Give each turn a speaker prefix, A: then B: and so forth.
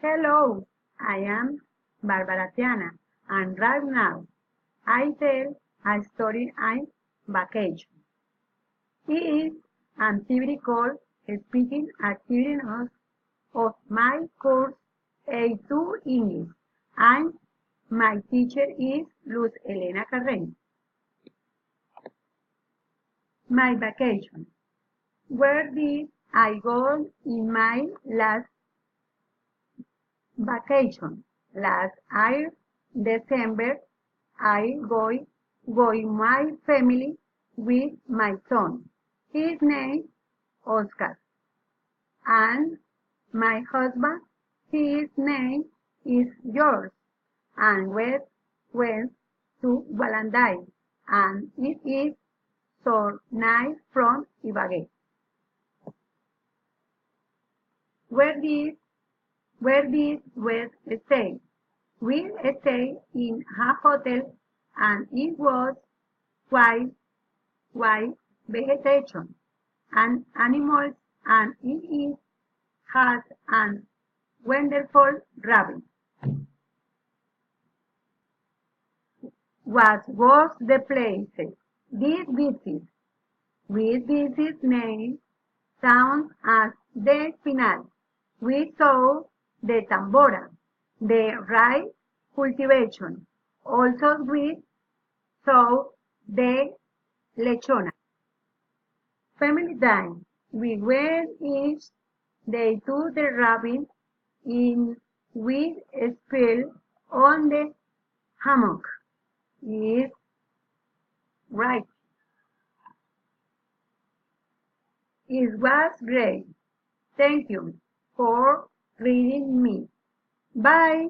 A: Hello, I am Barbara Tiana, and right now I tell a story on vacation. It is an activity called Speaking Activity of my course A2 English, and my teacher is Luz Elena Carreño. My vacation. Where did I go in my last vacation? Last year, December, I go my family with my son. His name Oscar, and my husband. His name is George, and we went to Valentine, and it is so nice from Ibagué. Where did we stay? We stayed in a hotel, and it was quite wide vegetation and animals, and it is has an wonderful rabbit. What was the place? This visit. We visit name sounds as the final. We saw the tambora, the rice cultivation. Also we saw the lechona. Family time. We went each day to the rabbit in with spilled on the hammock. Is right. It was great. Thank you for reading me. Bye.